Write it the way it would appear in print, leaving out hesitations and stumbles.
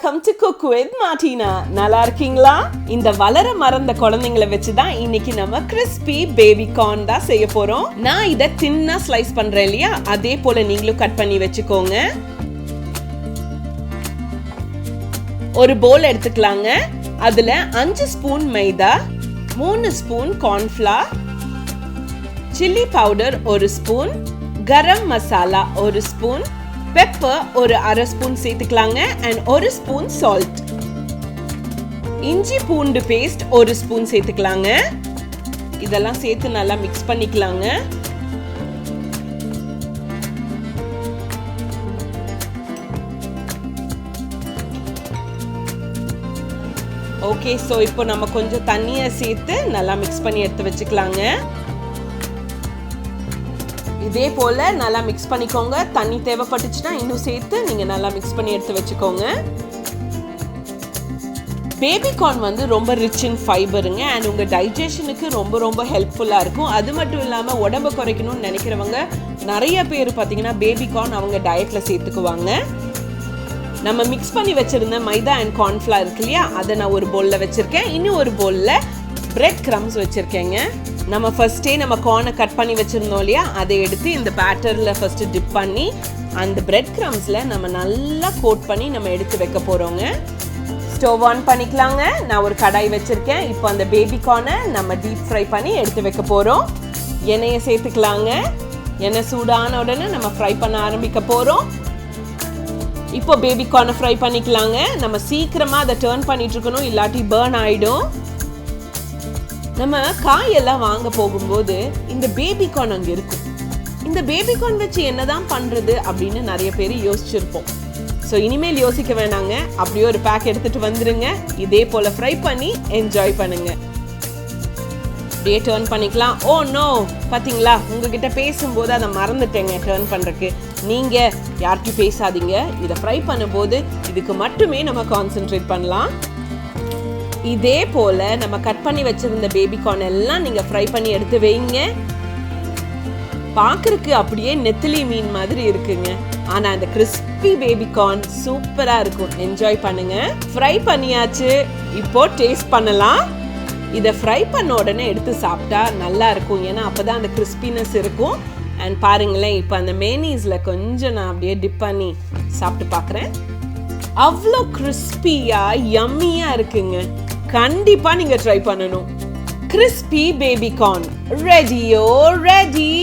Welcome to cook with Martina. நல்லா இருக்கீங்களா? இந்த வளர மறந்த குழந்தைங்களை வச்சுதான் இன்னைக்கு நம்ம கிறிஸ்பி பேபி கார்ன் தான் செய்ய போறோம். நான் இதை தின்னா ஸ்லைஸ் பண்றேன் இல்லையா, அதே போல நீங்களும் கட் பண்ணி வச்சுக்கோங்க. ஒரு பவுல் எடுத்துக்கலாங்க. அதுல 5 spoon maida, 3 spoon cornflour, chilli powder 1 spoon, garam masala 1 spoon, pepper ஒரு 1/2 ஸ்பூன் சேர்த்துக்கலாங்க and 1 ஸ்பூன் சால்ட். இஞ்சி பூண்டு பேஸ்ட் 1 ஸ்பூன் சேர்த்துக்கலாங்க. இதெல்லாம் சேர்த்து நல்லா மிக்ஸ் பண்ணிக்கலாங்க. ஓகே, சோ இப்போ நம்ம கொஞ்சம் தண்ணியை சேர்த்து நல்லா மிக்ஸ் பண்ணி எடுத்து வச்சுக்கலாங்க. இதே போல நல்லா மிக்ஸ் பண்ணிக்கோங்க. தண்ணி தேவைப்பட்டுச்சுன்னா இன்னும் சேர்த்து நீங்க நல்லா மிக்ஸ் பண்ணி எடுத்து வச்சுக்கோங்க. பேபி கார்ன் ரொம்ப ரிச் இன் ஃபைபருங்க அண்ட் உங்க டைஜஷனுக்கு ரொம்ப ஹெல்ப்ஃபுல்லா இருக்கும். அது மட்டும் இல்லாம உடம்பு குறைக்கணும்னு நினைக்கிறவங்க நிறைய பேர் பார்த்தீங்கன்னா பேபி கார்ன் அவங்க டயட்ல சேர்த்துக்குவாங்க. நம்ம மிக்ஸ் பண்ணி வச்சிருந்த மைதா அண்ட் கார்ன்ஃப்ளவர் இருக்கு இல்லையா, அதை நான் ஒரு பவுல்ல வச்சிருக்கேன். இன்னும் ஒரு பவுல்ல பிரெட் கிரம்ஸ் வச்சிருக்கேங்க. நம்ம ஃபர்ஸ்டே நம்ம கார்னை கட் பண்ணி வச்சிருந்தோம் இல்லையா, அதை எடுத்து இந்த பேட்டர்ல ஃபர்ஸ்ட் டிப் பண்ணி அந்த பிரெட் கிரம்ஸ்ல நம்ம நல்லா கோட் பண்ணி நம்ம எடுத்து வைக்க போறோங்க. ஸ்டவ் ஆன் பண்ணிக்கலாங்க. நான் ஒரு கடாய் வச்சிருக்கேன். இப்போ அந்த பேபி கார்னை நம்ம டீப் ஃப்ரை பண்ணி எடுத்து வைக்க போறோம். எண்ணெயை சேர்த்துக்கலாங்க. எண்ணெய் சூடான உடனே நம்ம ஃப்ரை பண்ண ஆரம்பிக்க போறோம். இப்போ பேபி கார்னை ஃப்ரை பண்ணிக்கலாங்க. நம்ம சீக்கிரமா அதை டர்ன் பண்ணிட்டு இருக்கணும், இல்லாட்டி பர்ன் ஆயிடும். நம்ம காயெல்லாம் வாங்க போகும்போது இந்த பேபி கார்ன் அங்கே இருக்கும். இந்த பேபி கார்ன் வச்சு என்னதான் பண்றது அப்படின்னு நிறைய பேர் யோசிச்சிருப்போம். ஸோ இனிமேல் யோசிக்க வேணாங்க, அப்படியே ஒரு பேக் எடுத்துட்டு வந்துருங்க. இதே போல ஃப்ரை பண்ணி என்ஜாய் பண்ணுங்க. அப்படியே டர்ன் பண்ணிக்கலாம். ஓ நோ, பாத்தீங்களா, உங்ககிட்ட பேசும்போது அதை மறந்துட்டேங்க டர்ன் பண்றதுக்கு. நீங்க யார்கிட்டையும் பேசாதீங்க. இதை ஃப்ரை பண்ணும்போது இதுக்கு மட்டுமே நம்ம கான்சென்ட்ரேட் பண்ணலாம். இதே போல நம்ம கட் பண்ணி வச்சிருந்த பேபி கார்ன் எல்லாம் நீங்க ஃப்ரை பண்ணி எடுத்து வைங்க. பார்க்கறதுக்கு அப்படியே நெத்திலி மீன் மாதிரி இருக்குங்க, ஆனா அந்த கிறிஸ்பி பேபி கார்ன் சூப்பரா இருக்கும். என்ஜாய் பண்ணுங்க. ஃப்ரை பண்ணியாச்சு. இப்போ டேஸ்ட் பண்ணலாம். இதை ஃப்ரை பண்ண உடனே எடுத்து சாப்பிட்டா நல்லா இருக்கும், ஏன்னா அப்பதான் அந்த கிறிஸ்பினஸ் இருக்கும். அண்ட் பாருங்களேன், இப்போ அந்த மேனீஸ்ல கொஞ்சம் நான் அப்படியே டிப் பண்ணி சாப்பிட்டு பார்க்குறேன். அவ்வளோ கிறிஸ்பியா யம்மியா இருக்குங்க. கண்டிப்பா நீங்க ட்ரை பண்ணணும். கிறிஸ்பி பேபி கார்ன் ரெடியோ ரெடி.